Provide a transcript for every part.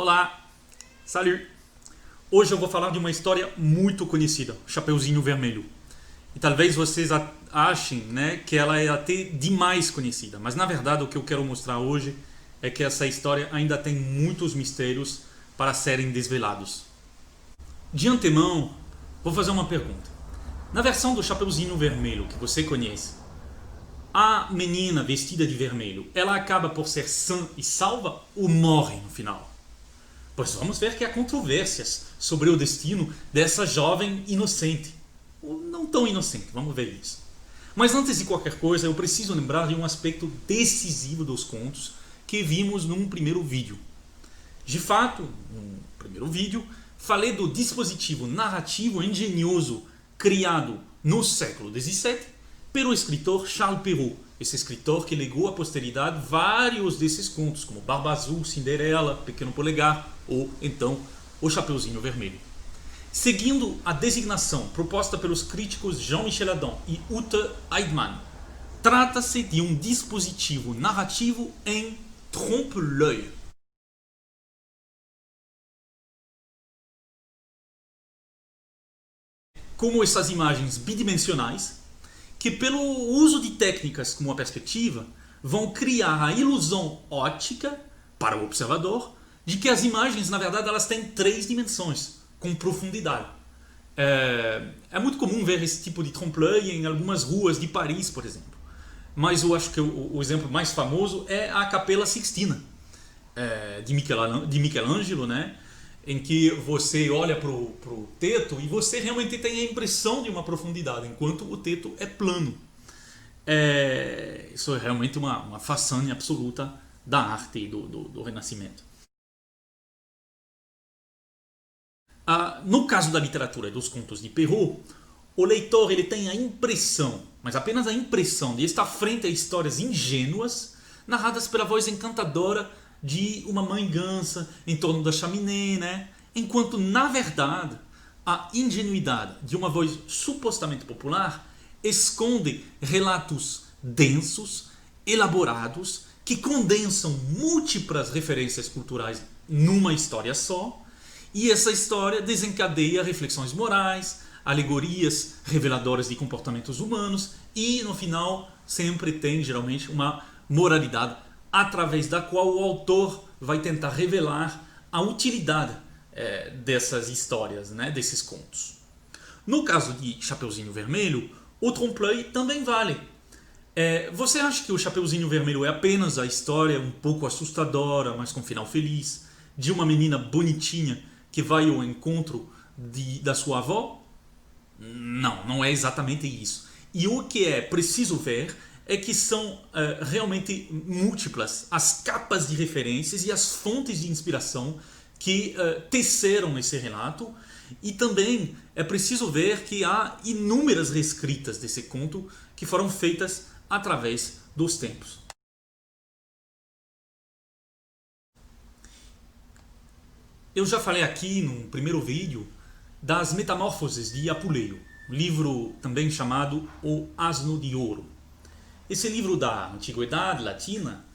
Olá, salut! Hoje eu vou falar de uma história muito conhecida, Chapeuzinho Vermelho. E talvez vocês achem, né, que ela é até demais conhecida, mas na verdade o que eu quero mostrar hoje é que essa história ainda tem muitos mistérios para serem desvelados. De antemão, vou fazer uma pergunta. Na versão do Chapeuzinho Vermelho que você conhece, a menina vestida de vermelho, ela acaba por ser sã e salva ou morre no final? Pois vamos ver que há controvérsias sobre o destino dessa jovem inocente. Ou não tão inocente, vamos ver isso. Mas antes de qualquer coisa, eu preciso lembrar de um aspecto decisivo dos contos que vimos num primeiro vídeo. De fato, no primeiro vídeo, falei do dispositivo narrativo engenhoso criado no século XVII pelo escritor Charles Perrault, esse escritor que legou à posteridade vários desses contos, como Barba Azul, Cinderela, Pequeno Polegar ou, então, O Chapeuzinho Vermelho. Seguindo a designação proposta pelos críticos Jean-Michel Adam e Uta Eidmann, trata-se de um dispositivo narrativo em trompe-l'œil. Como essas imagens bidimensionais, que pelo uso de técnicas como a perspectiva, vão criar a ilusão óptica para o observador de que as imagens, na verdade, elas têm 3 dimensões, com profundidade. É muito comum ver esse tipo de trompe-l'œil em algumas ruas de Paris, por exemplo. Mas eu acho que o exemplo mais famoso é a Capela Sixtina, de Michelangelo, né? Em que você olha para o teto e você realmente tem a impressão de uma profundidade, enquanto o teto é plano. Isso é realmente uma façanha absoluta da arte e do Renascimento. No caso da literatura e dos contos de Perrault, o leitor ele tem a impressão, mas apenas a impressão, de estar frente a histórias ingênuas narradas pela voz encantadora de uma mãe gansa em torno da chaminé, né? Enquanto, na verdade, a ingenuidade de uma voz supostamente popular esconde relatos densos, elaborados, que condensam múltiplas referências culturais numa história só, e essa história desencadeia reflexões morais, alegorias reveladoras de comportamentos humanos e, no final, sempre tem, geralmente, uma moralidade através da qual o autor vai tentar revelar a utilidade dessas histórias, né, desses contos. No caso de Chapeuzinho Vermelho, o trompe-l'œil também vale. Você acha que o Chapeuzinho Vermelho é apenas a história um pouco assustadora, mas com final feliz, de uma menina bonitinha que vai ao encontro da sua avó? Não, não é exatamente isso. E o que é preciso ver é que são realmente múltiplas as capas de referências e as fontes de inspiração que teceram esse relato, e também é preciso ver que há inúmeras reescritas desse conto que foram feitas através dos tempos. Eu já falei aqui no primeiro vídeo das Metamorfoses de Apuleio, livro também chamado O Asno de Ouro. Esse livro da Antiguidade Latina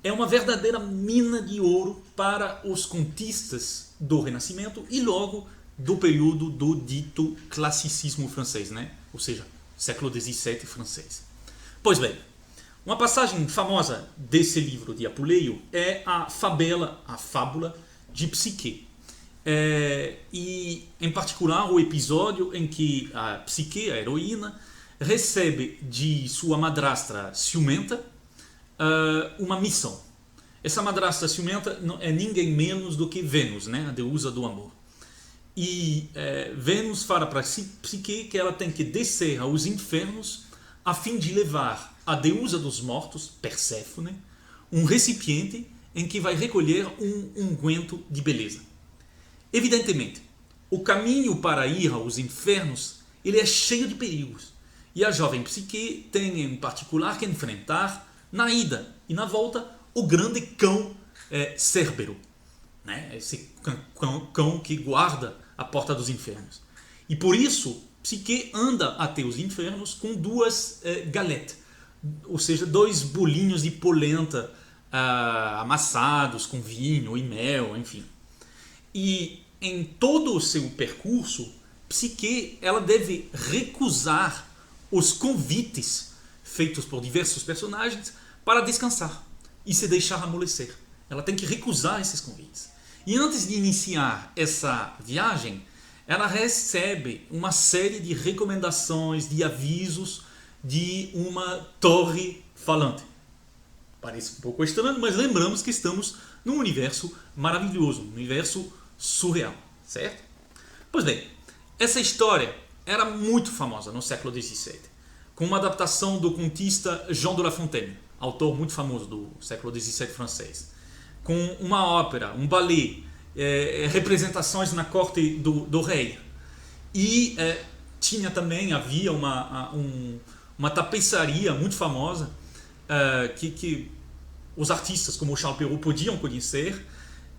é uma verdadeira mina de ouro para os contistas do Renascimento e logo do período do dito classicismo francês, né? Ou seja, século XVII francês. Pois bem, uma passagem famosa desse livro de Apuleio é a fábula de Psique. E em particular o episódio em que a Psique, a heroína, recebe de sua madrastra ciumenta uma missão. Essa madrastra ciumenta é ninguém menos do que Vênus, né? A deusa do amor. E Vênus fala para Psique que ela tem que descer aos infernos a fim de levar à deusa dos mortos, Perséfone, um recipiente em que vai recolher um unguento de beleza. Evidentemente, o caminho para ir aos infernos ele é cheio de perigos. E a jovem Psique tem em particular que enfrentar, na ida e na volta, o grande cão Cérbero, né? Esse cão que guarda a porta dos infernos. E por isso, Psique anda até os infernos com 2 galettes, ou seja, 2 bolinhos de polenta amassados com vinho e mel, enfim. E em todo o seu percurso, Psique ela deve recusar os convites feitos por diversos personagens para descansar e se deixar amolecer. Ela tem que recusar esses convites. E antes de iniciar essa viagem, ela recebe uma série de recomendações, de avisos de uma torre falante. Parece um pouco estranho, mas lembramos que estamos num universo maravilhoso, um universo surreal, certo? Pois bem, essa história era muito famosa no século XVII, com uma adaptação do contista Jean de La Fontaine, autor muito famoso do século XVII francês, com uma ópera, um ballet, representações na corte do rei. E havia uma tapeçaria muito famosa que os artistas como Charles Perrault podiam conhecer.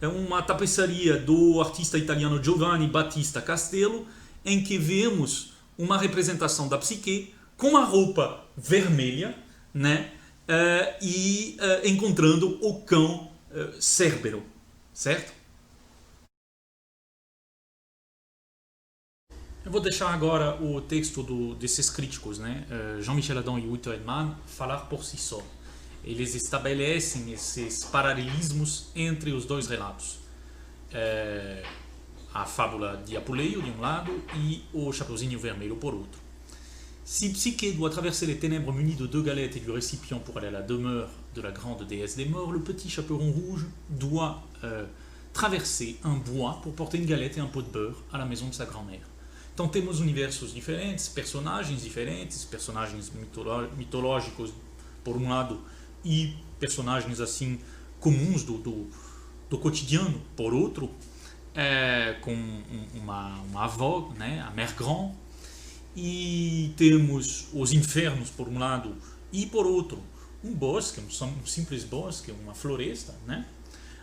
É uma tapeçaria do artista italiano Giovanni Battista Castello, em que vemos uma representação da Psique com uma roupa vermelha, né? Encontrando o cão Cérbero, certo? Eu vou deixar agora o texto desses críticos, né? Jean-Michel Adam e Wilton Edman, falar por si só. Eles estabelecem esses paralelismos entre os dois relatos. A fábula de Apuleio, de um lado, e o Chapeuzinho Vermelho, por outro. Si Psyché doit traverser les ténèbres muni de deux galettes et du récipient pour aller à la demeure de la grande déesse des morts, le petit chaperon rouge doit traverser un bois pour porter une galette et un pot de beurre à la maison de sa grand-mère. Então temos universos diferentes, personagens mitológicos por um lado e personagens assim comuns do cotidiano por outro, com uma avó, né, a Mère Grand, e temos os infernos por um lado e por outro um bosque, um simples bosque, uma floresta, né?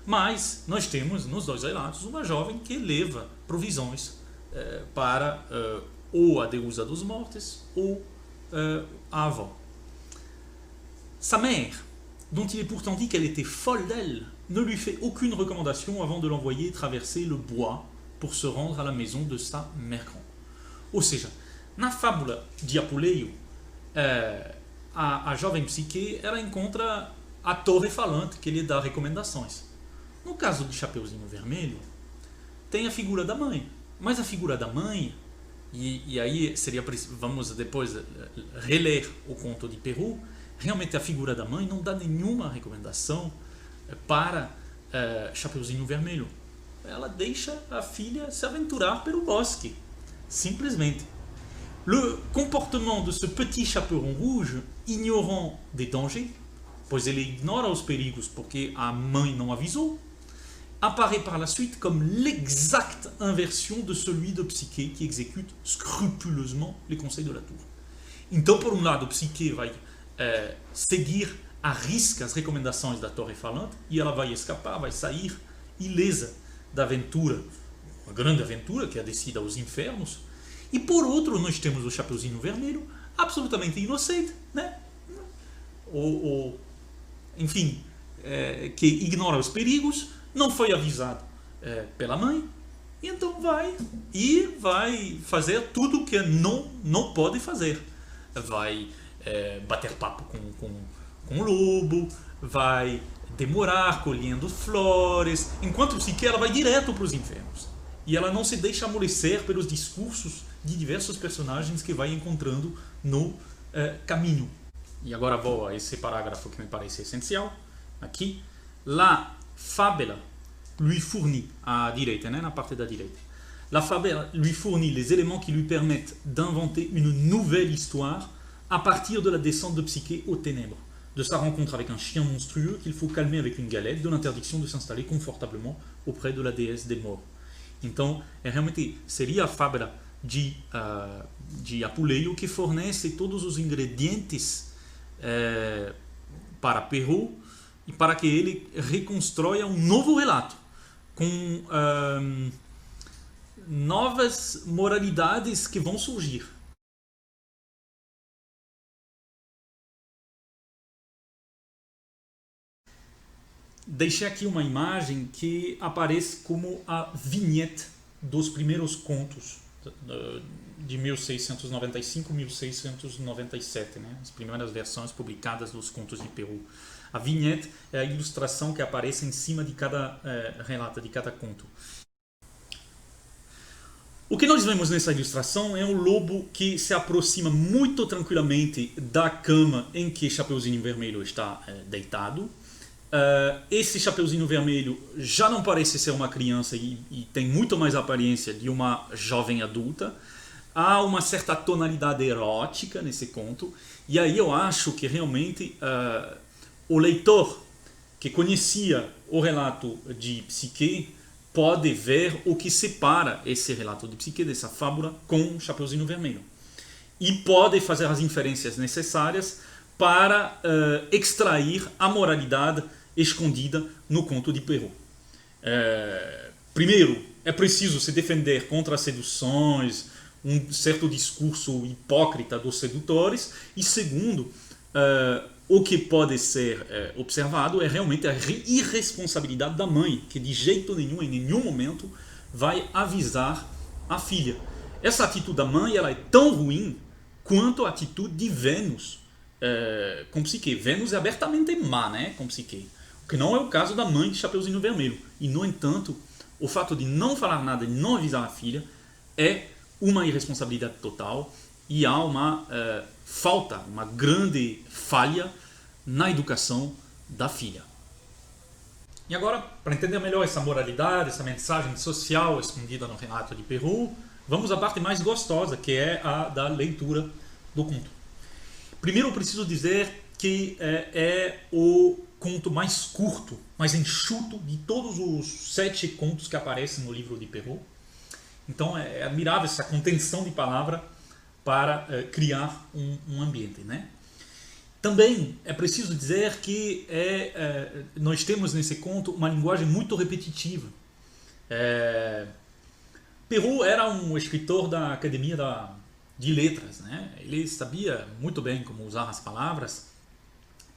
Mas nós temos nos dois relatos uma jovem que leva provisões para ou a deusa dos mortos ou a avó. Sa mère, dont il est pourtant dit qu'elle était folle d'elle, ne lui fait aucune recommandation avant de l'envoyer traverser le bois pour se rendre à la maison de sa mère grande. Ou seja, na fábula de Apuleio, a jovem Psique ela encontra a torre falante que lhe dá recomendações. No caso do Chapeuzinho Vermelho, tem a figura da mãe. Mas a figura da mãe, e aí vamos depois reler o conto de Perrault, realmente a figura da mãe não dá nenhuma recomendação para Chapeuzinho Vermelho. Ela deixa a filha se aventurar pelo bosque, simplesmente. Le comportement de ce petit chaperon rouge, ignorant des dangers, pois ele ignora os perigos porque a mãe não avisou, apparaît par la suite comme l'exacte inversion de celui de Psyché qui exécute scrupuleusement les conseils de la tour. Então, por um lado, Psyché vai seguir à risca as recomendações da torre falante e ela vai escapar, vai sair ilesa da aventura, uma grande aventura que é a descida aos infernos. E por outro, nós temos o Chapeuzinho Vermelho, absolutamente inocente, né? Enfim, que ignora os perigos, não foi avisado pela mãe, e então vai fazer tudo que não pode fazer. Vai bater papo com o lobo, vai demorar colhendo flores, enquanto Psique ela vai direto para os infernos. E ela não se deixa amolecer pelos discursos de diversos personagens que vai encontrando no caminho. E agora vou a esse parágrafo que me parece essencial. Aqui, la fabula lui fournit, à direita, né, na parte da direita. La fabula lui fournit les éléments qui lui permettent d'inventer une nouvelle histoire à partir de la descente de Psyché aux ténèbres, de sa rencontre avec un chien monstrueux qu'il faut calmer avec une galette, de l'interdiction de s'installer confortablement auprès de la déesse des morts. Então, realmente seria a fábula de Apuleio que fornece todos os ingredientes para Perrault e para que ele reconstróia um novo relato com novas moralidades que vão surgir. deixei aqui uma imagem que aparece como a vinheta dos primeiros contos de 1695 1697, né? As primeiras versões publicadas dos contos de Peru. A vinheta é a ilustração que aparece em cima de cada relato, de cada conto. O que nós vemos nessa ilustração é um lobo que se aproxima muito tranquilamente da cama em que Chapeuzinho Vermelho está deitado. Esse Chapeuzinho Vermelho já não parece ser uma criança e tem muito mais a aparência de uma jovem adulta. Há uma certa tonalidade erótica nesse conto, e aí eu acho que realmente o leitor que conhecia o relato de Psique pode ver o que separa esse relato de Psique, dessa fábula, com Chapeuzinho Vermelho. E pode fazer as inferências necessárias para extrair a moralidade escondida no conto de Perrault. Primeiro, é preciso se defender contra as seduções, um certo discurso hipócrita dos sedutores. E segundo, o que pode ser observado é realmente a irresponsabilidade da mãe, que de jeito nenhum, em nenhum momento, vai avisar a filha. Essa atitude da mãe ela é tão ruim quanto a atitude de Vênus com Psique. Vênus é abertamente má, né, com Psique. O que não é o caso da mãe de Chapeuzinho Vermelho. E, no entanto, o fato de não falar nada e não avisar a filha é uma irresponsabilidade total, e há uma falta, uma grande falha na educação da filha. E agora, para entender melhor essa moralidade, essa mensagem social escondida no relato de Perrault, vamos à parte mais gostosa, que é a da leitura do conto. Primeiro eu preciso dizer que é o conto mais curto, mais enxuto de todos os 7 contos que aparecem no livro de Perrault. Então é admirável essa contenção de palavra para criar um ambiente, né? Também é preciso dizer que nós temos nesse conto uma linguagem muito repetitiva. Perrault era um escritor da Academia de Letras, né? Ele sabia muito bem como usar as palavras,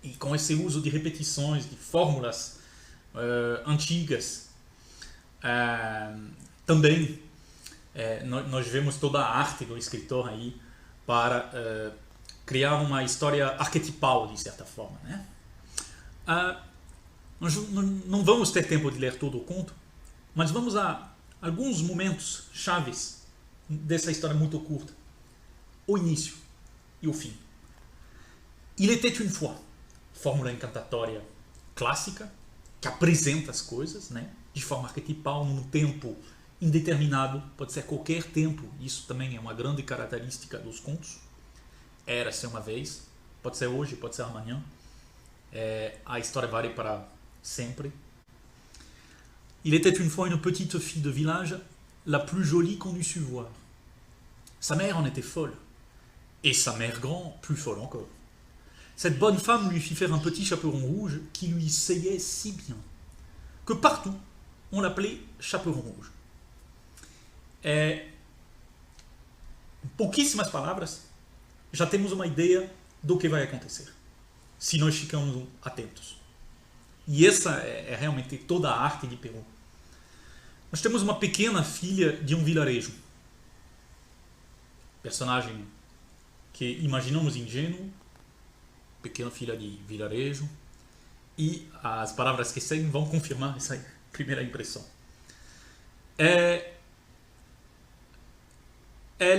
e com esse uso de repetições, de fórmulas antigas. Também nós vemos toda a arte do escritor aí para criar uma história arquetipal, de certa forma, né? Nós não vamos ter tempo de ler todo o conto, mas vamos a alguns momentos chaves dessa história muito curta. O início e o fim. Il était une fois, fórmula encantatória clássica, que apresenta as coisas, né, de forma arquetipal, num tempo indeterminado, pode ser qualquer tempo, isso também é uma grande característica dos contos. Era-se uma vez, pode ser hoje, pode ser amanhã, a história vale para sempre. Il était une fois une petite fille de village, la plus jolie qu'on eût su voir. Sa mère en était folle, et sa mère grand, plus folle encore. Cette bonne femme lui fit faire un petit chaperon rouge qui lui seyait si bien, que partout on l'appelait chaperon rouge. Em pouquíssimas palavras, já temos uma ideia do que vai acontecer, se nós ficamos atentos. E essa é realmente toda a arte de Perrault. Nós temos uma pequena filha de um vilarejo, personagem que imaginamos ingênuo, pequena filha de vilarejo, e as palavras que seguem vão confirmar essa primeira impressão. Elle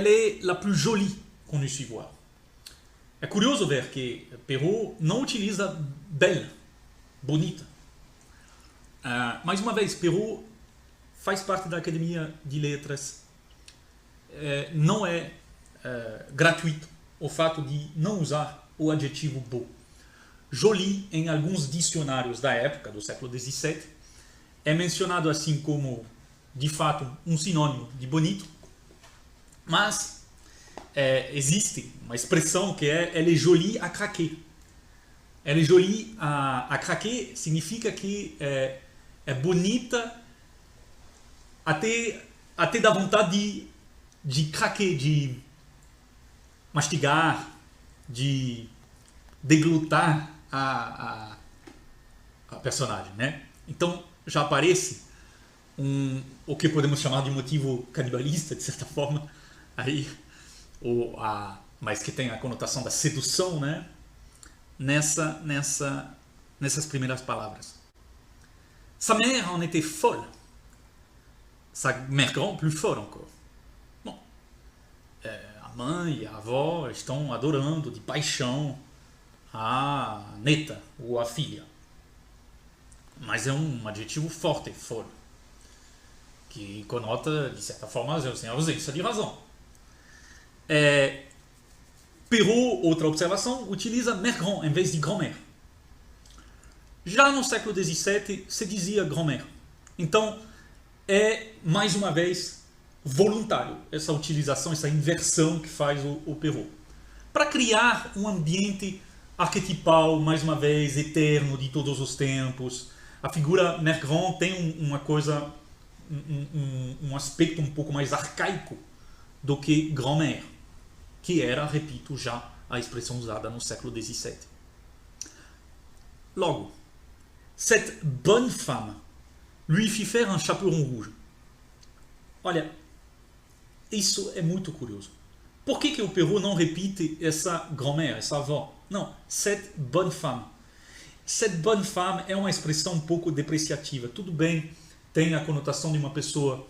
est la plus jolie qu'on eût su voir. É curioso ver que Perrault não utiliza belle, bonita. Mais uma vez, Perrault faz parte da Academia de Letras. Não é gratuito o fato de não usar o adjetivo beau. Jolie, em alguns dicionários da época, do século XVII, é mencionado assim como, de fato, um sinônimo de bonito, mas existe uma expressão que é elle est jolie à craquer. Elle est jolie à craquer significa que é bonita até dá vontade de craquer, de mastigar, de deglutar a personagem, né? Então já aparece o que podemos chamar de motivo canibalista, de certa forma, aí, mas que tem a conotação da sedução, né? Nessas primeiras palavras. Sa mère en était folle. Sa mère grand plus folle encore. Bom, a mãe e a avó estão adorando de paixão a neta ou a filha. Mas é um adjetivo forte, folle, que conota, de certa forma, a ausência de razão. Perrault, outra observação, utiliza mère grand em vez de grand-mère. Já no século XVII se dizia grand-mère. Então, é, mais uma vez, voluntário essa utilização, essa inversão que faz o Perrault. Para criar um ambiente arquetipal, mais uma vez, eterno, de todos os tempos. A figura mère grand tem uma coisa, um aspecto um pouco mais arcaico do que grand-mère, que era, repito, já a expressão usada no século XVII. Logo, cette bonne femme lui fit faire un chaperon rouge. Olha, isso é muito curioso. Por que o Perrault não repite essa grand-mère, essa avó? Não, cette bonne femme. Cette bonne femme é uma expressão um pouco depreciativa. Tudo bem, tem a conotação de uma pessoa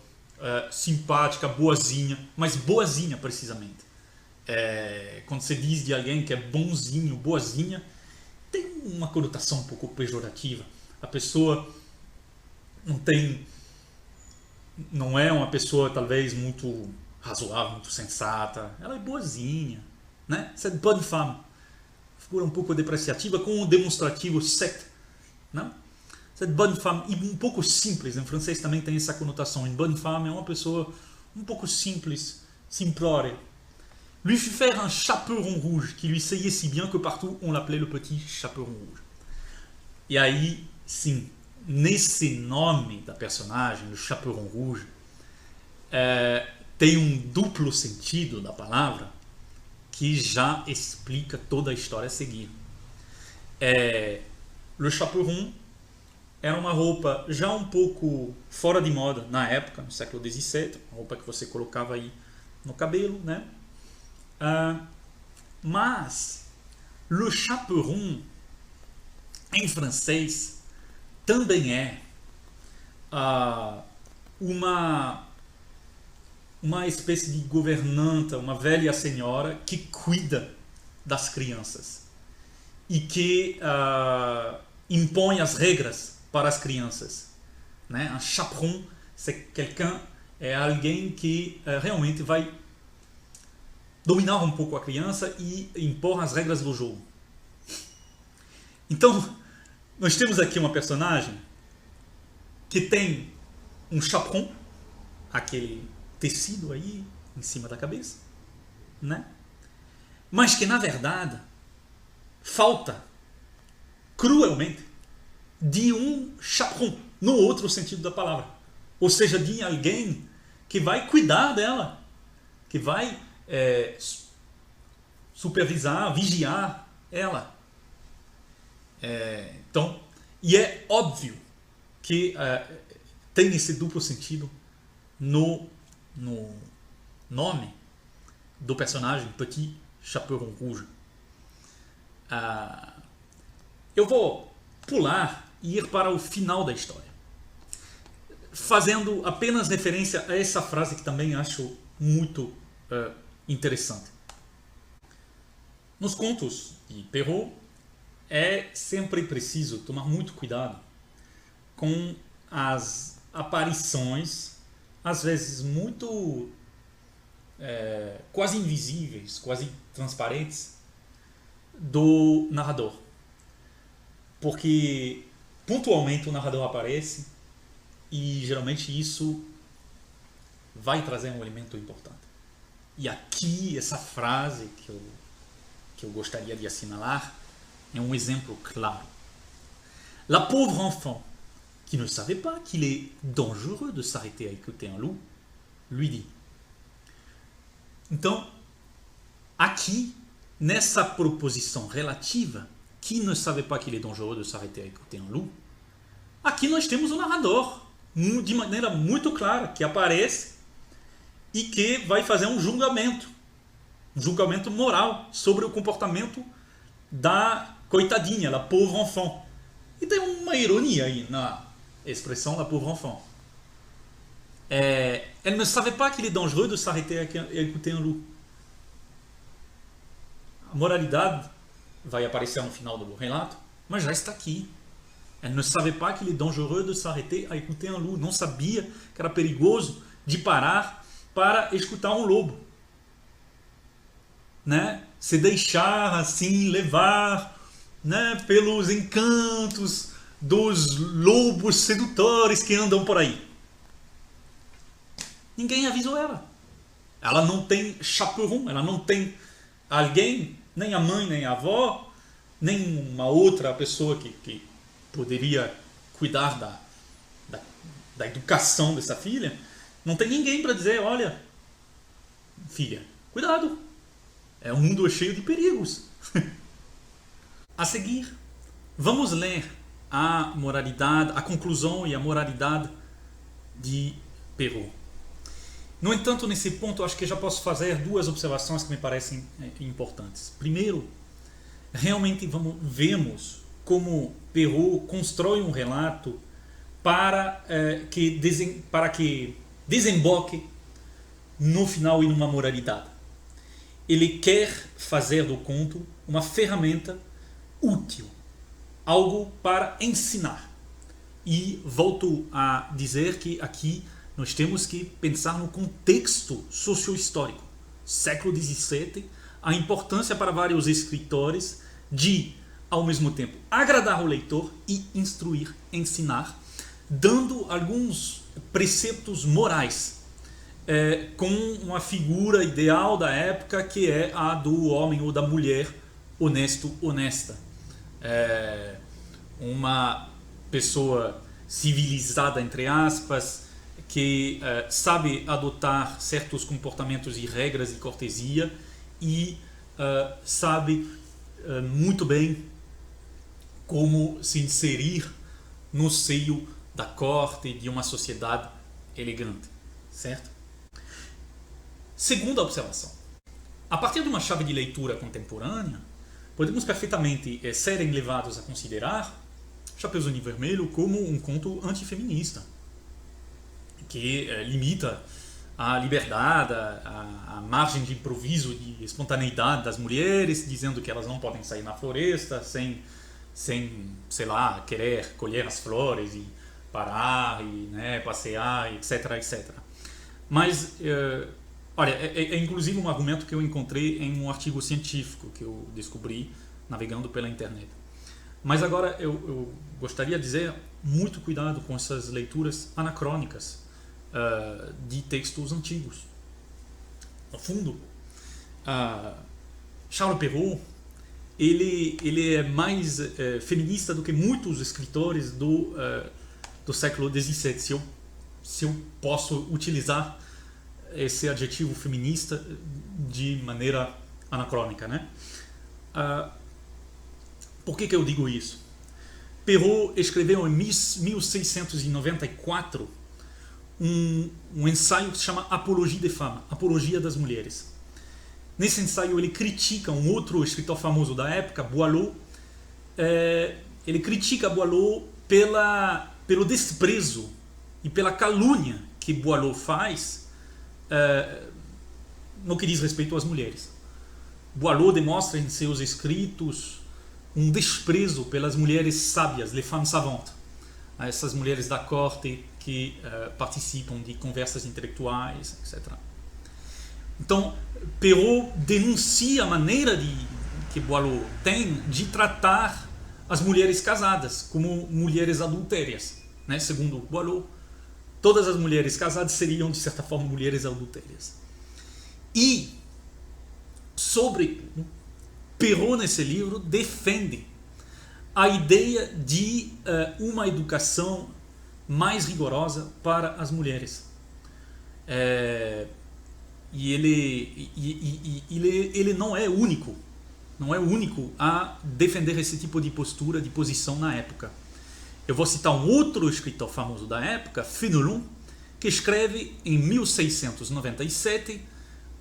simpática, boazinha, mas boazinha precisamente. Quando se diz de alguém que é bonzinho, boazinha, tem uma conotação um pouco pejorativa. A pessoa não é uma pessoa talvez muito razoável, muito sensata. Ela é boazinha, né? Cette bonne femme. Figura um pouco depreciativa com o demonstrativo cette, né? Cette bonne femme, e um pouco simples. Em francês também tem essa conotação. Une bonne femme é uma pessoa um pouco simples, simplória. Lui fit faire un chaperon rouge qui lui seyait si bien que partout on l'appelait le petit chaperon rouge. E aí, sim, nesse nome da personagem, o chaperon rouge, tem um duplo sentido da palavra que já explica toda a história a seguir. Le chaperon era uma roupa já um pouco fora de moda na época, no século XVII, uma roupa que você colocava aí no cabelo, né? Mas le chaperon em francês também é uma espécie de governanta, uma velha senhora que cuida das crianças e que impõe as regras para as crianças, né? Un chaperon, é alguém que realmente vai dominar um pouco a criança e impor as regras do jogo. Então, nós temos aqui uma personagem que tem um chaperon, aquele tecido aí em cima da cabeça, né? Mas que na verdade falta cruelmente de um chaperon no outro sentido da palavra, ou seja, de alguém que vai cuidar dela, que vai supervisar, vigiar ela. Então, e é óbvio que tem esse duplo sentido no nome do personagem Petit Chaperon Rouge. Eu vou pular e ir para o final da história, fazendo apenas referência a essa frase que também acho muito interessante. Nos contos de Perrault é sempre preciso tomar muito cuidado com as aparições, às vezes muito quase invisíveis, quase transparentes, do narrador. Porque pontualmente o narrador aparece e geralmente isso vai trazer um elemento importante. E aqui essa frase que eu gostaria de assinalar é um exemplo claro. La pauvre enfant, qui ne savait pas qu'il est dangereux de s'arrêter à écouter un loup, lui dit. Então, aqui, nessa proposição relativa, qui ne savait pas qu'il est dangereux de s'arrêter à écouter un loup, Aqui nós temos um narrador, de maneira muito clara, que aparece e que vai fazer um julgamento moral sobre o comportamento da coitadinha, la pauvre enfant. E tem uma ironia aí na expressão la pauvre enfant. Elle ne savait pas qu'il est dangereux de s'arrêter et écouter un loup. A moralidade vai aparecer no final do relato, mas já está aqui. Elle ne savait pas qu'il est dangereux de s'arrêter à écouter un loup. Não sabia que era perigoso de parar para escutar um lobo. Né? Se deixar assim levar, né, pelos encantos dos lobos sedutores que andam por aí. Ninguém avisou ela. Ela não tem chaperon, ela não tem alguém, nem a mãe, nem a avó, nem uma outra pessoa que poderia cuidar da educação dessa filha. Não tem ninguém para dizer, olha, filha, cuidado, o mundo é cheio de perigos. A seguir, vamos ler a moralidade, a conclusão e a moralidade de Perrault. No entanto, nesse ponto, acho que já posso fazer duas observações que me parecem importantes. Primeiro, realmente vemos como Perrault constrói um relato para que desemboque no final em uma moralidade. Ele quer fazer do conto uma ferramenta útil, algo para ensinar. E volto a dizer que aqui nós temos que pensar no contexto socio-histórico. Século XVII, a importância para vários escritores de, ao mesmo tempo, agradar o leitor e instruir, ensinar, dando alguns preceptos morais, com uma figura ideal da época que é a do homem ou da mulher honesto, honesta. Uma pessoa civilizada, entre aspas, que sabe adotar certos comportamentos e regras de cortesia e sabe muito bem como se inserir no seio da corte de uma sociedade elegante, certo? Segunda observação. A partir de uma chave de leitura contemporânea, podemos perfeitamente serem levados a considerar Chapeuzinho Vermelho como um conto antifeminista, que limita a liberdade, a margem de improviso, de espontaneidade das mulheres, dizendo que elas não podem sair na floresta sem sei lá, querer colher as flores e parar e, né, passear, etc, etc. Mas, olha, é inclusive um argumento que eu encontrei em um artigo científico que eu descobri navegando pela internet. Mas agora eu gostaria de dizer muito cuidado com essas leituras anacrônicas de textos antigos. No fundo, Charles Perrault ele é mais feminista do que muitos escritores do século XVII, se eu posso utilizar esse adjetivo feminista de maneira anacrônica, né? Por que eu digo isso? Perrault escreveu em 1694 um ensaio que se chama Apologie des Femmes, Apologia das Mulheres. Nesse ensaio ele critica um outro escritor famoso da época, Boileau. Ele critica Boileau pelo desprezo e pela calúnia que Boileau faz no que diz respeito às mulheres. Boileau demonstra em seus escritos um desprezo pelas mulheres sábias, les femmes savantes, essas mulheres da corte que participam de conversas intelectuais, etc. Então, Perrault denuncia a maneira que Boileau tem de tratar as mulheres casadas como mulheres adultérias, né? Segundo Boileau, todas as mulheres casadas seriam, de certa forma, mulheres adultérias. E, sobretudo, Perrault, nesse livro, defende a ideia de uma educação mais rigorosa para as mulheres. E ele não é o único a defender esse tipo de postura, de posição na época. Eu vou citar um outro escritor famoso da época, Fénelon, que escreve em 1697,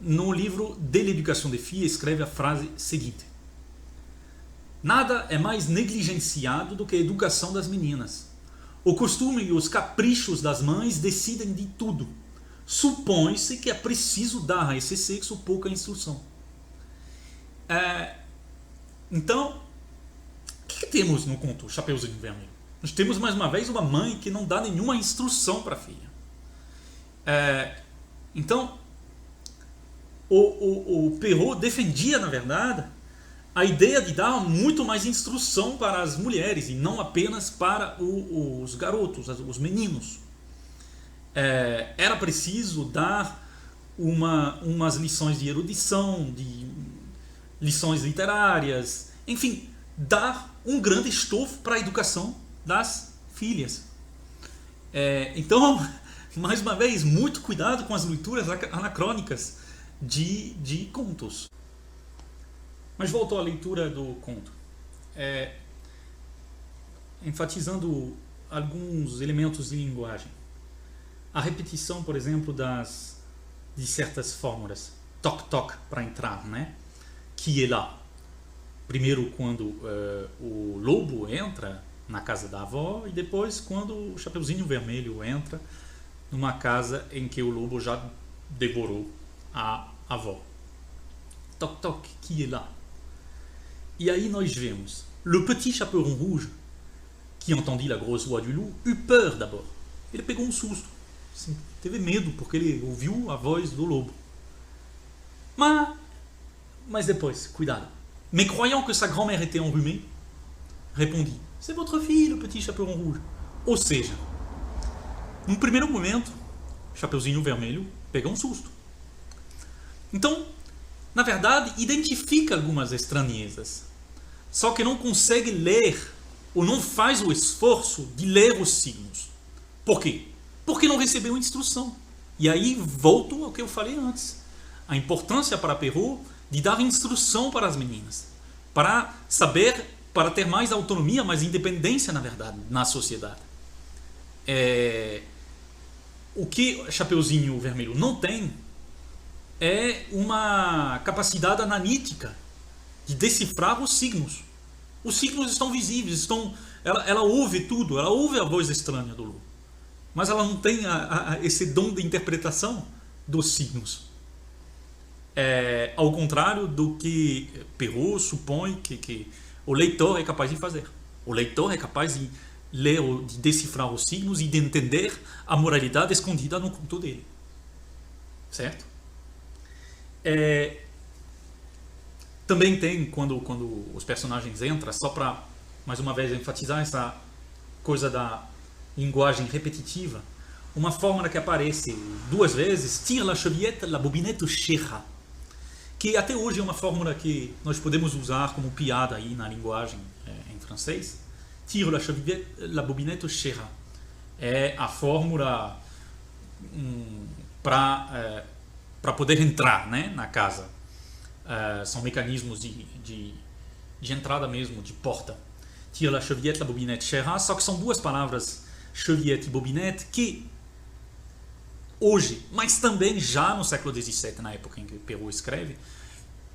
no livro De l'Éducation des filles, escreve a frase seguinte: nada é mais negligenciado do que a educação das meninas. O costume e os caprichos das mães decidem de tudo. Supõe-se que é preciso dar a esse sexo pouca instrução. Então, o que temos no conto Chapeuzinho Vermelho? Nós temos mais uma vez uma mãe que não dá nenhuma instrução para a filha. Então, o Perrault defendia, na verdade, a ideia de dar muito mais instrução para as mulheres e não apenas para os garotos, os meninos. Era preciso dar umas lições de erudição, de lições literárias, enfim, dar um grande estofo para a educação das filhas. Então, mais uma vez, muito cuidado com as leituras anacrônicas de contos. Mas volto à leitura do conto, enfatizando alguns elementos de linguagem. A repetição, por exemplo, de certas fórmulas. Toc-toc para entrar, né? Qui est là? Primeiro quando o lobo entra na casa da avó e depois quando o Chapeuzinho Vermelho entra numa casa em que o lobo já devorou a avó. Toc-toc, qui est là? E aí nós vemos le petit chaperon rouge, qui entendit la grosse voix du loup, eut peur d'abord. Ele pegou um susto, assim, teve medo porque ele ouviu a voz do lobo. Mas depois, cuidado. Mais croyant que sa grand-mère était enrhumée, répondit: c'est votre fille, le petit chaperon rouge. Ou seja, num primeiro momento, Chapeuzinho Vermelho pega um susto. Então, na verdade, identifica algumas estranhezas, só que não consegue ler, ou não faz o esforço de ler os signos. Por quê? Porque não recebeu instrução. E aí volto ao que eu falei antes. A importância para Perrault de dar instrução para as meninas, para saber, para ter mais autonomia, mais independência, na verdade, na sociedade. O que Chapeuzinho Vermelho não tem é uma capacidade analítica de decifrar os signos. Os signos estão visíveis, ela ouve tudo, ela ouve a voz estranha do lobo, mas ela não tem esse dom de interpretação dos signos. Ao contrário do que Perrault supõe que o leitor é capaz de fazer. O leitor é capaz de ler, de decifrar os signos e de entender a moralidade escondida no conto dele. Certo? Também tem, quando os personagens entram, só para, mais uma vez, enfatizar essa coisa da linguagem repetitiva, uma fórmula que aparece duas vezes, tire la chevillette, la bobinette cherra, que até hoje é uma fórmula que nós podemos usar como piada aí na linguagem em francês. Tire la chevillette, la bobinette cherra. É a fórmula para poder entrar, né, na casa. São mecanismos de entrada mesmo, de porta. Tire la chevillette, la bobinette cherra. Só que são duas palavras, chevillette e bobinette, que hoje, mas também já no século XVII, na época em que Perrault escreve,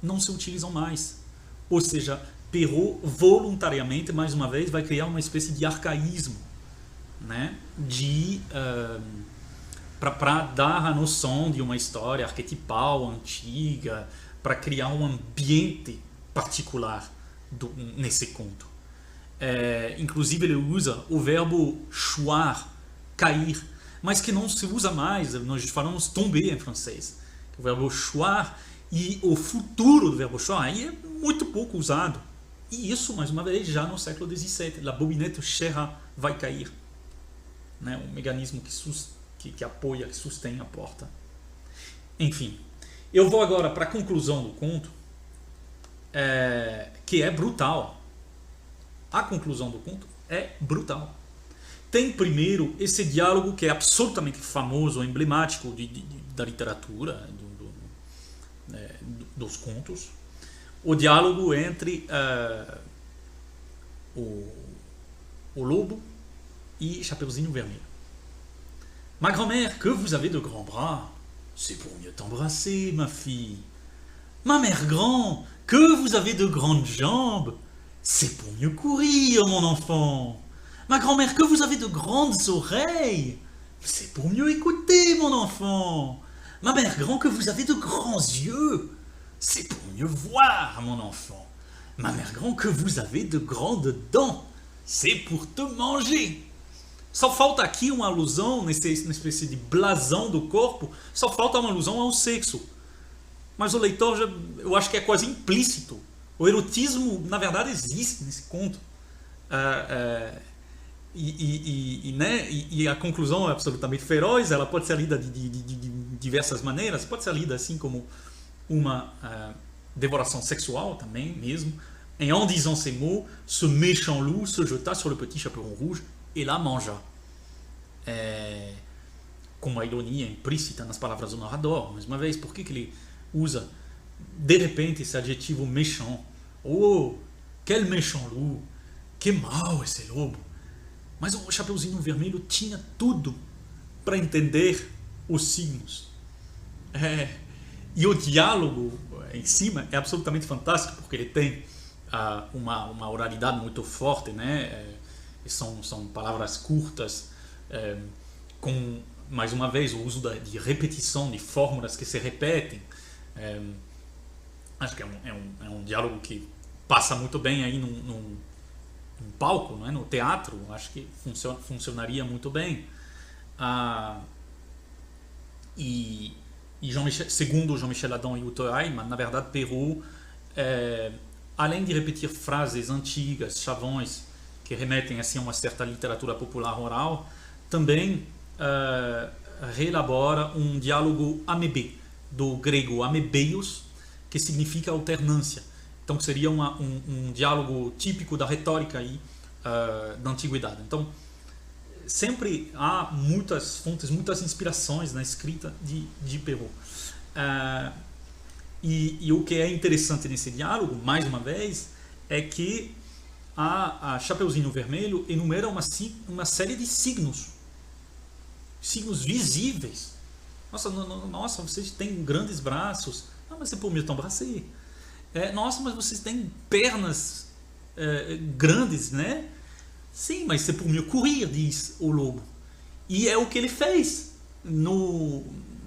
não se utilizam mais. Ou seja, Perrault voluntariamente, mais uma vez, vai criar uma espécie de arcaísmo, né, para dar a noção de uma história arquetipal, antiga, para criar um ambiente particular nesse conto. Inclusive ele usa o verbo choir, cair, mas que não se usa mais. Nós falamos tomber em francês, o verbo choir, e o futuro do verbo choir aí é muito pouco usado. E isso, mais uma vez, já no século XVII. La bobinette cherra, vai cair. Né? Um mecanismo que apoia, que sustém a porta. Enfim, eu vou agora para a conclusão do conto, que é brutal. A conclusão do conto é brutal. Tem primeiro esse diálogo que é absolutamente famoso, emblemático da literatura, dos contos. O diálogo entre o lobo e Chapeuzinho Vermelho. Ma grand-mère, que vous avez de grands bras. C'est pour mieux t'embrasser, ma fille. Ma mère grand, que vous avez de grandes jambes. C'est pour mieux courir, mon enfant. Ma grand-mère, que vous avez de grandes oreilles. C'est pour mieux écouter, mon enfant. Ma mère grand, que vous avez de grands yeux. C'est pour mieux voir, mon enfant. Ma mère grand, que vous avez de grandes dents. C'est pour te manger. Só falta aqui uma alusão, nessa espécie de blasão do corpo, só falta uma alusão ao sexo. Mas o leitor, eu acho que é quase implícito. O erotismo, na verdade, existe nesse conto. E a conclusão é absolutamente feroz, ela pode ser lida de diversas maneiras, pode ser lida assim como uma dévoration sexuelle também, mesmo. Et en disant ces mots, ce méchant loup se jeta sur le petit chaperon rouge et la mangea. Com uma ironia implícita nas palavras do narrador. Mais uma vez, por que ele usa de repente esse adjetivo méchant? Oh, quel méchant loup! Que mal esse lobo! Mas o Chapeuzinho Vermelho tinha tudo para entender os signos. E o diálogo em cima é absolutamente fantástico, porque ele tem uma oralidade muito forte, né? São palavras curtas, com, mais uma vez, o uso de repetição, de fórmulas que se repetem. Acho que é um diálogo que passa muito bem aí num palco, não é? No teatro. Acho que funcionaria muito bem. E segundo Jean-Michel Adam e Uto Aiman, na verdade, Perrault, além de repetir frases antigas, chavões, que remetem assim, a uma certa literatura popular oral, também reelabora um diálogo amebê, do grego amebeios, que significa alternância. Então seria um diálogo típico da retórica aí, da antiguidade. Então sempre há muitas fontes, muitas inspirações na escrita de Perrault. E o que é interessante nesse diálogo, mais uma vez, é que a Chapeuzinho Vermelho enumera uma série de signos visíveis. Nossa, vocês têm grandes braços. Ah, mas c'est pour mieux t'embrasser. Nossa, mas vocês têm pernas grandes, né? Sim, mas c'est pour mieux courir, diz o lobo. E é o que ele fez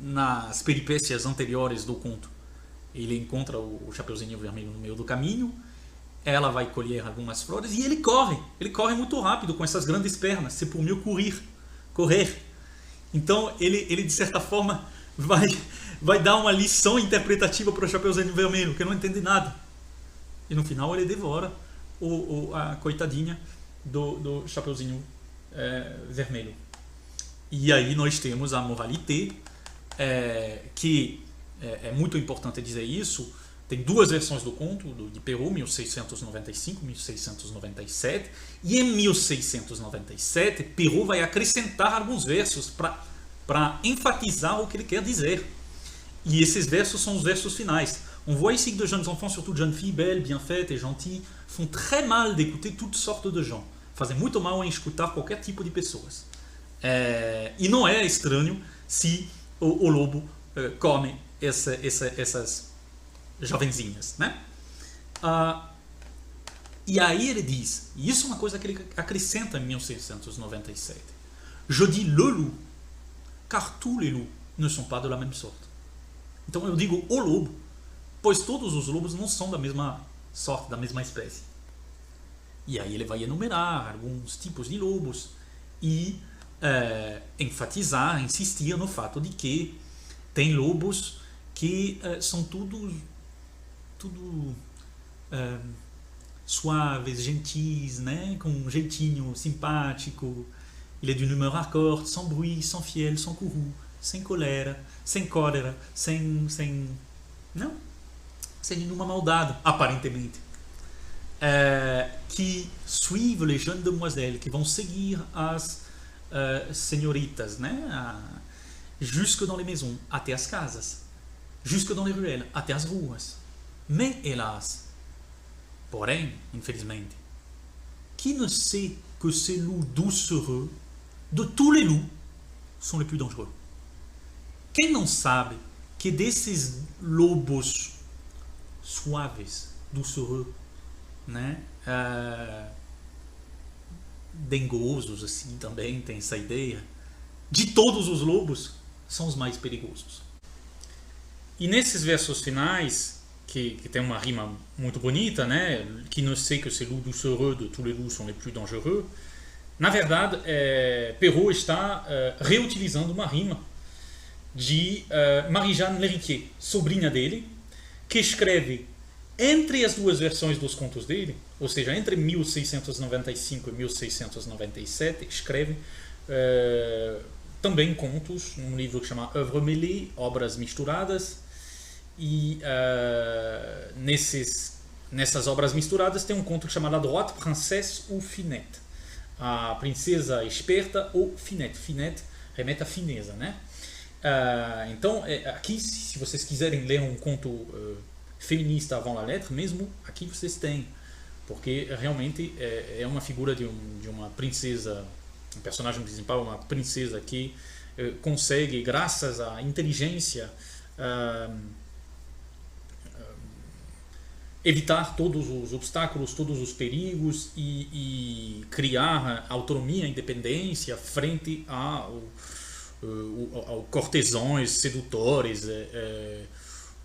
nas peripécias anteriores do conto. Ele encontra o Chapeuzinho Vermelho no meio do caminho, ela vai colher algumas flores e ele corre muito rápido com essas grandes pernas, c'est pour mieux correr. Então ele de certa forma vai dar uma lição interpretativa para o Chapeuzinho Vermelho, que não entende nada. E no final ele devora a coitadinha do Chapeuzinho Vermelho. E aí nós temos a moralité, que é muito importante dizer isso. Tem duas versões do conto, de Perrault, 1695 1697. E em 1697, Perrault vai acrescentar alguns versos para enfatizar o que ele quer dizer. E esses versos são os versos finais. On voit ici que de jeunes enfants, surtout de jeunes filles belles, bien faites et gentilles, font très mal d'écouter toutes sortes de gens. Fazem muito mal em escutar qualquer tipo de pessoas. E não é estranho se o lobo come essas jovenzinhas, né? E aí ele diz, e isso é uma coisa que ele acrescenta em 1697. Je dis le loup, car tous les loups ne sont pas de la même sorte. Então eu digo o lobo, pois todos os lobos não são da mesma sorte, da mesma espécie. E aí ele vai enumerar alguns tipos de lobos e enfatizar, insistir no fato de que tem lobos que são tudo suaves, gentis, né? Com um jeitinho simpático. Il est d'une humeur accorte, sans bruit, sans fiel, sans courroux, sem cólera, sem nenhuma maldade, aparentemente. Que suivent les jeunes demoiselles, que vão seguir as senhoritas, né? Jusque dans les maisons, até as casas. Jusque dans les ruelles, até as ruas. Mais hélas, porém, infelizmente, qui ne sait que ces loups doucereux de tous les loups sont les plus dangereux. Quem não sabe que desses lobos suaves, doucereux, né? Dengosos, assim, também tem essa ideia. De todos os lobos, são os mais perigosos. E nesses versos finais, que tem uma rima muito bonita, né? Qui ne sait que ces loups doucereux de tous les loups sont les plus dangereux. Na verdade, Perrault está reutilizando uma rima de Marie-Jeanne Lériquier, sobrinha dele, que escreve entre as duas versões dos contos dele, ou seja, entre 1695 e 1697, escreve também contos num livro que chama Œuvres mêlées, Obras Misturadas, e nessas obras misturadas tem um conto que chama La Droite Princesse ou Finette, a princesa esperta ou Finette. Finette remete à fineza, né? Então, aqui, se vocês quiserem ler um conto feminista avant la lettre, mesmo aqui vocês têm, porque realmente é uma figura de uma princesa, um personagem principal, uma princesa que consegue, graças à inteligência, evitar todos os obstáculos, todos os perigos e criar autonomia, independência frente ao cortesãos sedutores,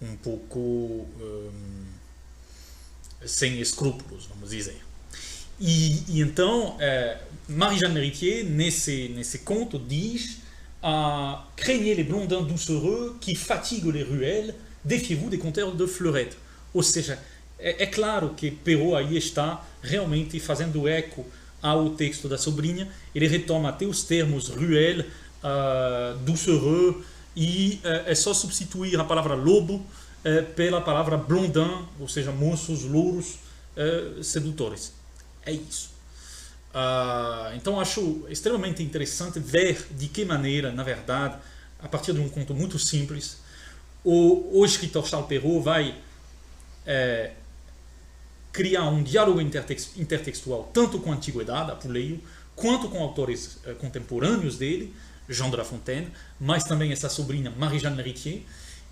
um pouco sem escrúpulos, vamos dizer. E então, Marie-Jeanne Lériquier, nesse conto, diz: craignez les blondins doucereux qui fatiguent les ruelles, défiez-vous des conteurs de fleurettes. Ou seja, é claro que Perrault aí está realmente fazendo eco ao texto da sobrinha. Ele retoma até os termos ruelle, doucereux, e é só substituir a palavra lobo pela palavra blondin, ou seja, moços, louros, sedutores. É isso. Então acho extremamente interessante ver de que maneira, na verdade, a partir de um conto muito simples, o escritor Charles Perrault vai criar um diálogo intertextual tanto com a antiguidade, Apuleio, quanto com autores contemporâneos dele, Jean de La Fontaine, mas também essa sobrinha Marie-Jeanne Lériquier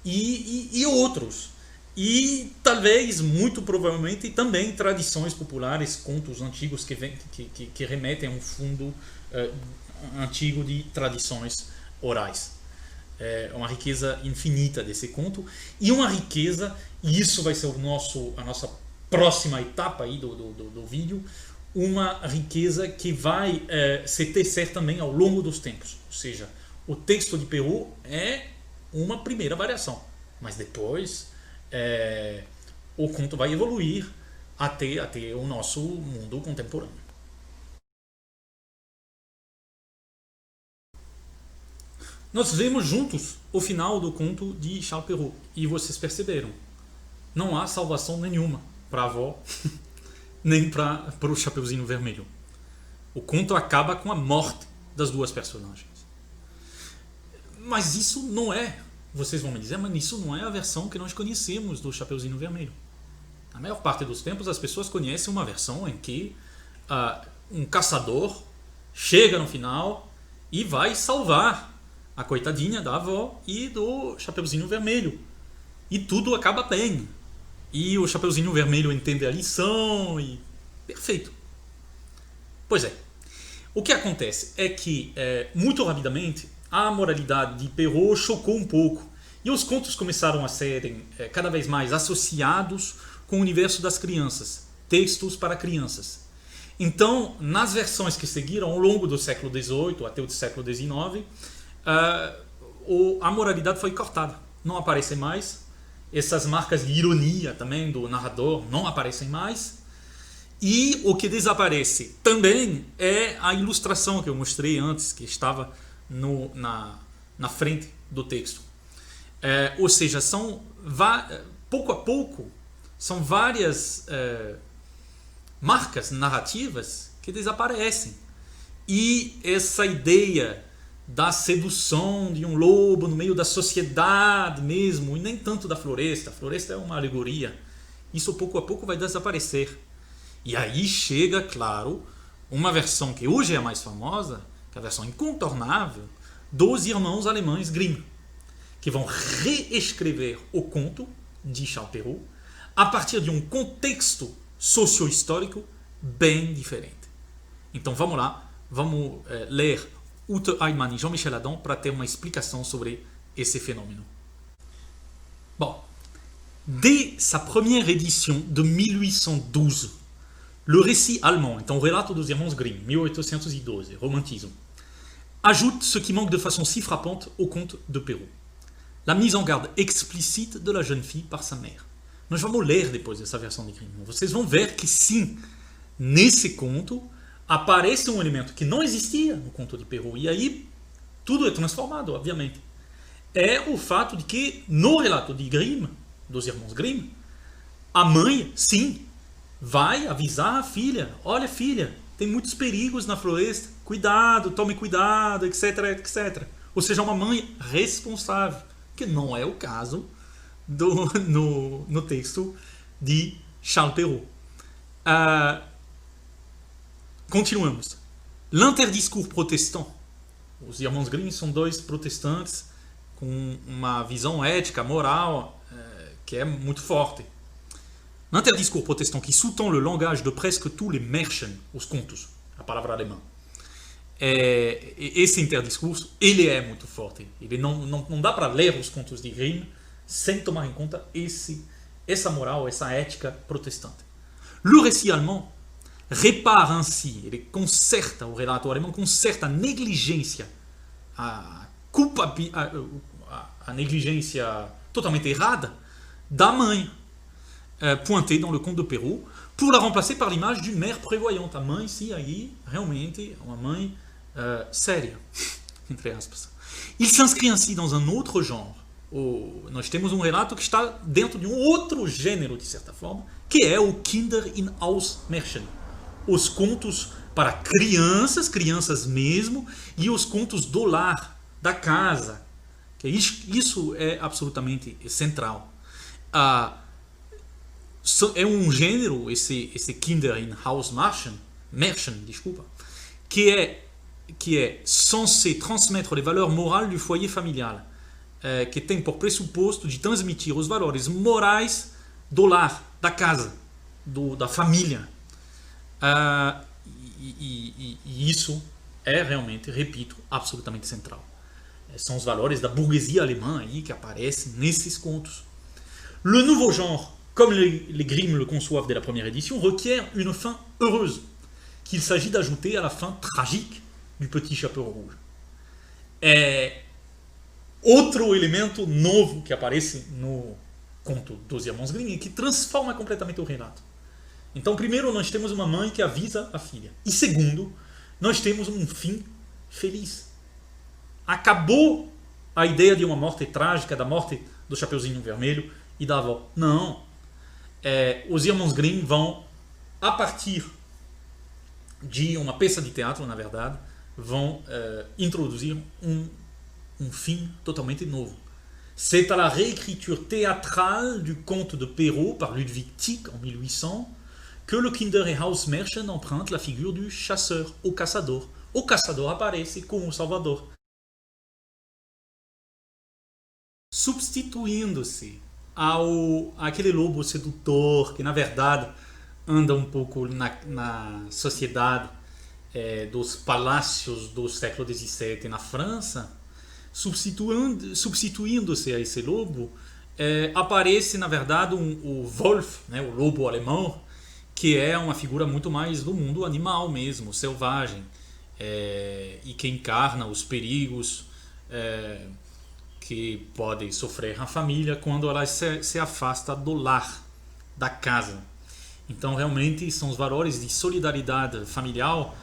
e outros. E talvez, muito provavelmente, também tradições populares, contos antigos que remetem a um fundo antigo de tradições orais. É uma riqueza infinita desse conto, e uma riqueza, e isso vai ser a nossa próxima etapa aí do vídeo, uma riqueza que vai se tecer também ao longo dos tempos. Ou seja, o texto de Perrault é uma primeira variação, mas depois o conto vai evoluir até o nosso mundo contemporâneo. Nós vemos juntos o final do conto de Charles Perrault, e vocês perceberam, não há salvação nenhuma para a avó nem para o Chapeuzinho Vermelho. O conto acaba com a morte das duas personagens. Mas isso não é, vocês vão me dizer, mas isso não é a versão que nós conhecemos do Chapeuzinho Vermelho. Na maior parte dos tempos as pessoas conhecem uma versão em que um caçador chega no final e vai salvar a coitadinha da avó e do Chapeuzinho Vermelho. E tudo acaba bem. E o Chapeuzinho Vermelho entende a lição e... perfeito. Pois é. O que acontece é que, muito rapidamente, a moralidade de Perrault chocou um pouco. E os contos começaram a serem cada vez mais associados com o universo das crianças. Textos para crianças. Então, nas versões que seguiram ao longo do século XVIII até o século XIX, a moralidade foi cortada. Não aparecem mais. Essas marcas de ironia também do narrador não aparecem mais. E o que desaparece também é a ilustração que eu mostrei antes, que estava na frente do texto. Ou seja, pouco a pouco, são várias marcas narrativas que desaparecem. E essa ideia da sedução de um lobo no meio da sociedade mesmo, e nem tanto da floresta. A floresta é uma alegoria. Isso pouco a pouco vai desaparecer. E aí chega, claro, uma versão que hoje é a mais famosa, que a versão incontornável, dos irmãos alemães Grimm, que vão reescrever o conto de Charles Perrault a partir de um contexto socio-histórico bem diferente. Então vamos lá, vamos ler Ute Heimann e Jean-Michel Adam para ter uma explicação sobre esse fenômeno. Bon, dès sa première édition de 1812, le récit allemand, então o relato dos irmãos Grimm, 1812, romantisme, ajoute ce qui manque de façon si frappante au conte de Perrault: la mise en garde explicite de la jeune fille par sa mère. Nós vamos ler depois dessa versão de Grimm. Vocês vão ver que sim, nesse conto aparece um elemento que não existia no conto de Perrault. E aí tudo é transformado, obviamente. É o fato de que no relato de Grimm, dos irmãos Grimm, a mãe, sim, vai avisar a filha: olha, filha, tem muitos perigos na floresta, cuidado, tome cuidado, etc, etc. Ou seja, uma mãe responsável, que não é o caso no texto de Charles Perrault. Continuamos. L'interdiscours protestant. Os irmãos Grimm são dois protestantes com uma visão ética, moral, que é muito forte. L'interdiscours protestant qui sous-tend le langage de presque tous les Märchen, os contos, a palavra alemã. Esse interdiscurso, ele é muito forte. Ele não dá para ler os contos de Grimm sem tomar em conta essa moral, essa ética protestante. Le récit allemand répare ainsi, ele conserta, o relato alemão conserta a negligência, a negligência totalmente errada da mãe, pointée dans le conte de Perrault, pour la remplacer par l'image d'une mère prévoyante. A mãe, sim, aí, realmente, uma mãe séria, entre aspas. Il s'inscrit ainsi dans un autre genre. Nós temos um relato que está dentro de um outro gênero, de certa forma, que é o Kinder in Haus Märchen. Os contos para crianças mesmo, e os contos do lar, da casa. Que isso é absolutamente central. É um gênero, esse Kinder in Haus Märchen, desculpa, que é censé transmettre les valeurs morales du foyer familial, que tem por pressuposto de transmitir os valores morais do lar, da casa, da família. E isso é realmente, repito, absolutamente central. São os valores da burguesia alemã aí que aparecem nesses contos. Le nouveau genre, comme les Grimm le conçoivent dès la première édition, requiert une fin heureuse, qu'il s'agit d'ajouter à la fin tragique du Petit Chaperon Rouge. Outro elemento novo que aparece no conto dos irmãos Grimm e que transforma completamente o relato. Então, primeiro, nós temos uma mãe que avisa a filha. E segundo, nós temos um fim feliz. Acabou a ideia de uma morte trágica, da morte do Chapeuzinho Vermelho e da avó. Não. Os irmãos Grimm vão, a partir de uma peça de teatro, na verdade, vão introduzir um fim totalmente novo. C'est à la réécriture théâtrale du conte de Perrault par Ludwig Tieck en 1800 que le Kinder in Haus Märchen emprunte la figure du chasseur, o caçador. O caçador aparece como o salvador, substituindo-se àquele lobo sedutor que, na verdade, anda um pouco na sociedade dos palácios do século XVII na França. Substituindo-se a esse lobo, aparece, na verdade, o Wolf, né, o lobo alemão, que é uma figura muito mais do mundo animal mesmo, selvagem, e que encarna os perigos que pode sofrer a família quando ela se afasta do lar, da casa. Então, realmente, são os valores de solidariedade familiar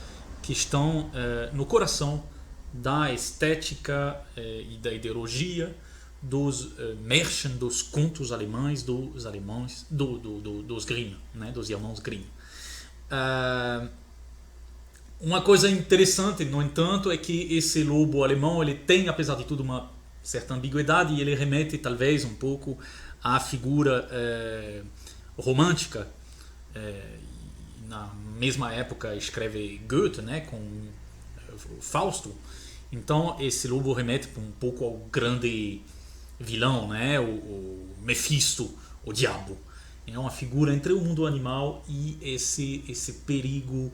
que estão no coração da estética e da ideologia dos Märchen, dos contos alemães, dos Grimm, né, dos irmãos Grimm. Uma coisa interessante, no entanto, é que esse lobo alemão ele tem, apesar de tudo, uma certa ambiguidade e ele remete talvez um pouco à figura romântica. Na mesma época escreve Goethe, né, com o Fausto. Então esse lobo remete um pouco ao grande vilão, né? O Mefisto, o diabo. É uma figura entre o mundo animal e esse perigo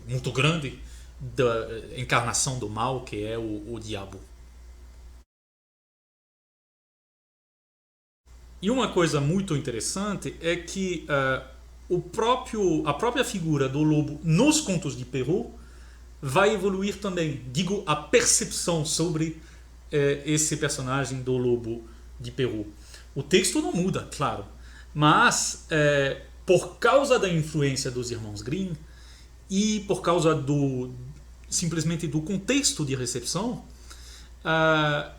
muito grande da encarnação do mal, que é o diabo. E uma coisa muito interessante é que a própria figura do lobo nos contos de Perrault vai evoluir também. Digo, a percepção sobre esse personagem do lobo de Perrault. O texto não muda, claro, mas por causa da influência dos irmãos Grimm e por causa simplesmente do contexto de recepção,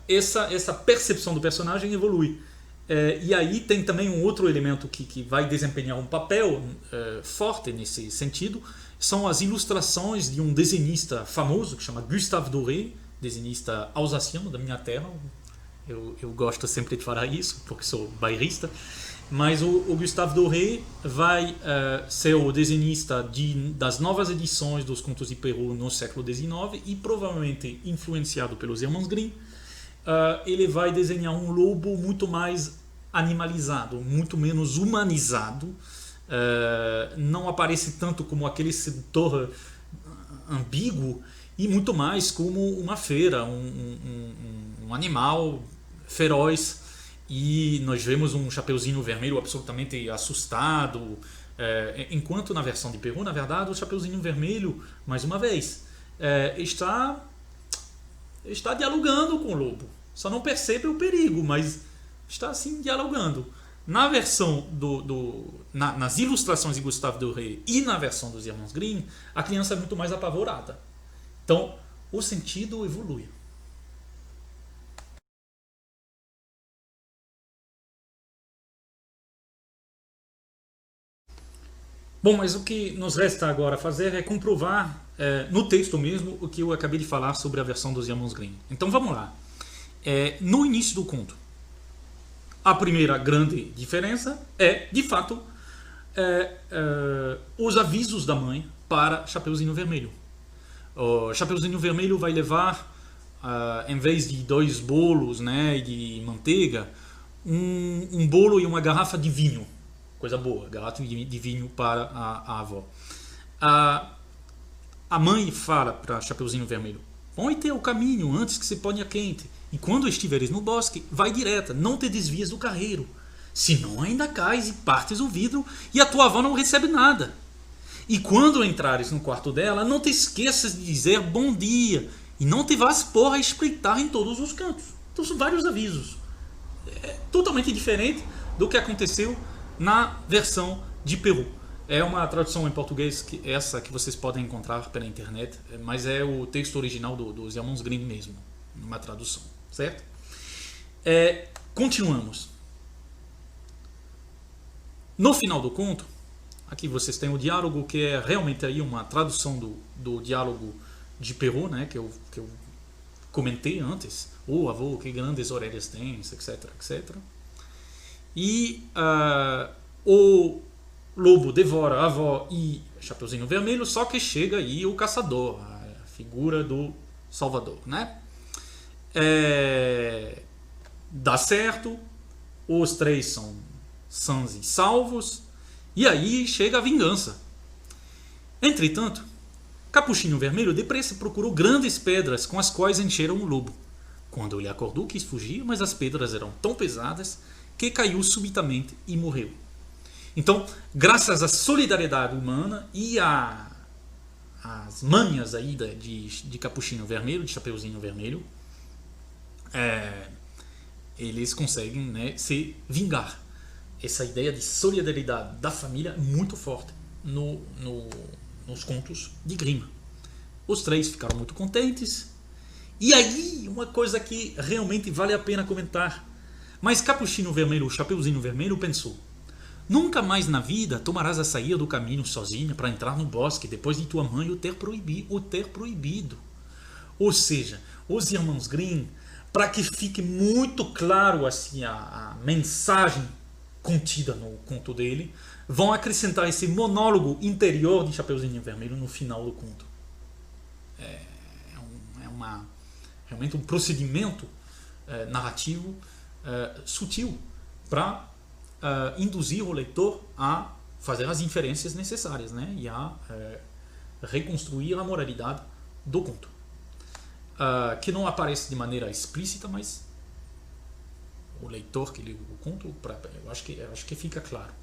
essa percepção do personagem evolui. E aí tem também um outro elemento que vai desempenhar um papel forte nesse sentido, são as ilustrações de um desenhista famoso que chama Gustave Doré, desenhista alsaciano da minha terra. Eu gosto sempre de falar isso, porque sou bairrista. Mas o Gustave Doré vai ser o desenhista das novas edições dos Contos de Perrault no século XIX e provavelmente influenciado pelos irmãos Grimm. Ele vai desenhar um lobo muito mais animalizado, muito menos humanizado. Não aparece tanto como aquele sedutor ambíguo e muito mais como uma fera, um animal feroz. E nós vemos um Chapeuzinho Vermelho absolutamente assustado, enquanto na versão de Perrault, na verdade, o Chapeuzinho Vermelho, mais uma vez, está dialogando com o lobo. Só não percebe o perigo, mas está assim dialogando. Na versão nas ilustrações de Gustave Doré e na versão dos irmãos Grimm, a criança é muito mais apavorada. Então, o sentido evolui. Bom, mas o que nos resta agora fazer é comprovar no texto mesmo o que eu acabei de falar sobre a versão dos irmãos Grimm. Então vamos lá. No início do conto, a primeira grande diferença é, de fato, os avisos da mãe para Chapeuzinho Vermelho. O Chapeuzinho Vermelho vai levar, em vez de 2 bolos, né, de manteiga, um bolo e uma garrafa de vinho. Coisa boa, garrafa de vinho para a avó. A mãe fala para Chapeuzinho Vermelho: põe-te ao caminho antes que se ponha quente. E quando estiveres no bosque, vai direta, não te desvies do carreiro. Senão ainda cais e partes o vidro e a tua avó não recebe nada. E quando entrares no quarto dela, não te esqueças de dizer bom dia e não te vás pôr a espreitar em todos os cantos. Então são vários avisos. É totalmente diferente do que aconteceu na versão de Perrault. É uma tradução em português, essa que vocês podem encontrar pela internet, mas é o texto original dos irmãos Grimm mesmo, uma tradução, certo? Continuamos. No final do conto, aqui vocês têm o diálogo, que é realmente aí uma tradução do diálogo de Perrault, né, que eu comentei antes. Avô, que grandes orelhas tens, etc, etc. E o lobo devora a avó e Chapeuzinho Vermelho, só que chega aí o caçador, a figura do Salvador, né? Dá certo, os 3 são sãs e salvos, e aí chega a vingança. Entretanto, Capuchinho Vermelho depressa procurou grandes pedras com as quais encheram o lobo. Quando ele acordou, quis fugir, mas as pedras eram tão pesadas que caiu subitamente e morreu. Então, graças à solidariedade humana e às manhas aí de Capuchinho Vermelho, de Chapeuzinho Vermelho, eles conseguem, né, se vingar. Essa ideia de solidariedade da família é muito forte nos contos de Grimm. Os 3 ficaram muito contentes. E aí, uma coisa que realmente vale a pena comentar. Mas Capuchinho Vermelho, o Chapeuzinho Vermelho, pensou: nunca mais na vida tomarás a saída do caminho sozinha para entrar no bosque depois de tua mãe o ter proibido. Ou seja, os irmãos Grimm, para que fique muito claro assim a mensagem contida no conto dele, vão acrescentar esse monólogo interior de Chapeuzinho Vermelho no final do conto. realmente um procedimento narrativo sutil para induzir o leitor a fazer as inferências necessárias, né? E a reconstruir a moralidade do conto, que não aparece de maneira explícita, mas o leitor que lê o conto, eu acho que fica claro.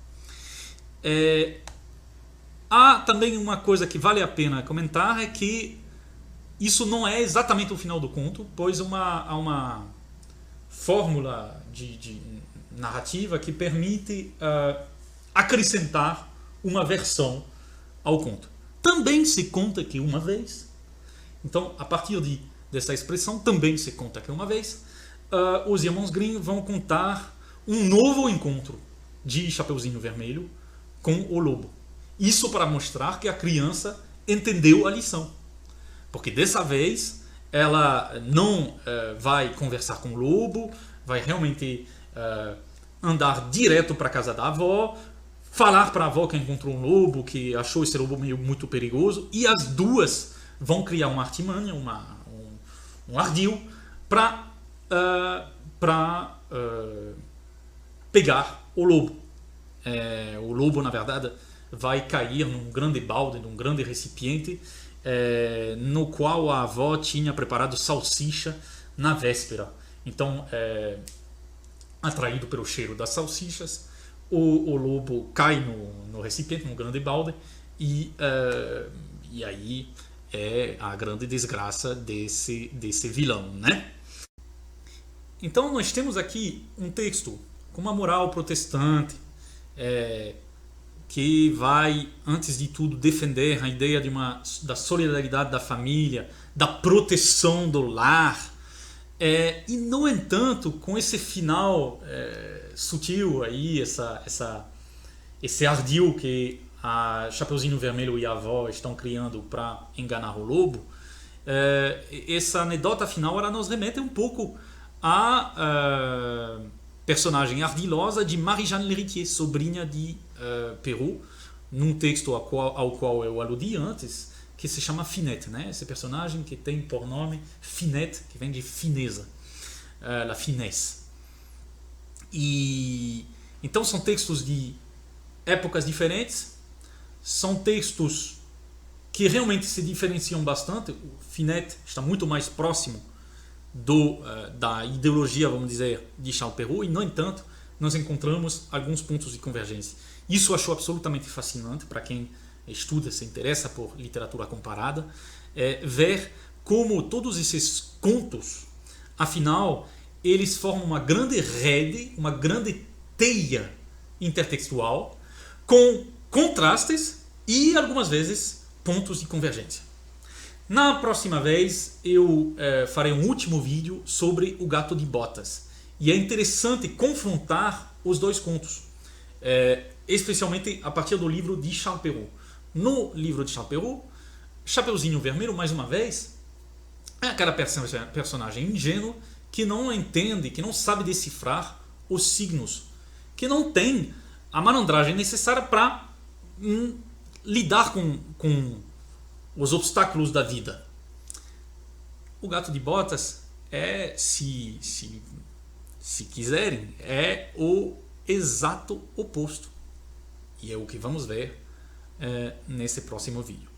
Há também uma coisa que vale a pena comentar, é que isso não é exatamente o final do conto, pois há uma fórmula de narrativa que permite acrescentar uma versão ao conto. Também se conta que uma vez, então a partir dessa expressão, também se conta que uma vez, os irmãos Grimm vão contar um novo encontro de Chapeuzinho Vermelho com o lobo. Isso para mostrar que a criança entendeu a lição. Porque dessa vez ela não vai conversar com o lobo, vai realmente andar direto para a casa da avó, falar para a avó que encontrou um lobo, que achou esse lobo muito perigoso, e as duas vão criar uma artimanha, um ardil, para pegar o lobo. O lobo, na verdade, vai cair num grande balde, num grande recipiente, no qual a avó tinha preparado salsicha na véspera. Então, atraído pelo cheiro das salsichas, o lobo cai no recipiente, num grande balde, e aí é a grande desgraça desse vilão, né? Então nós temos aqui um texto com uma moral protestante, que vai, antes de tudo, defender a ideia da solidariedade da família, da proteção do lar, e no entanto, com esse final sutil aí, esse ardil que a Chapeuzinho Vermelho e a avó estão criando para enganar o lobo, essa anedota final ela nos remete um pouco à personagem ardilosa de Marie-Jeanne L'Héritier, sobrinha de Perrault, num texto ao qual eu aludi antes, que se chama Finette, né? Esse personagem que tem por nome Finette, que vem de fineza, la finesse. E então são textos de épocas diferentes, são textos que realmente se diferenciam bastante. O Finette está muito mais próximo da ideologia, vamos dizer, de Charles Perrault, e no entanto nós encontramos alguns pontos de convergência. Isso eu acho absolutamente fascinante para quem estuda, se interessa por literatura comparada, ver como todos esses contos, afinal, eles formam uma grande rede, uma grande teia intertextual, com contrastes e, algumas vezes, pontos de convergência. Na próxima vez, eu farei um último vídeo sobre O Gato de Botas. E é interessante confrontar os dois contos, especialmente a partir do livro de Charles Perrault. No livro de Charles Perrault, Chapeuzinho Vermelho, mais uma vez, é aquela personagem ingênua que não entende, que não sabe decifrar os signos, que não tem a malandragem necessária para lidar com os obstáculos da vida. O Gato de Botas se quiserem, é o exato oposto. E é o que vamos ver nesse próximo vídeo.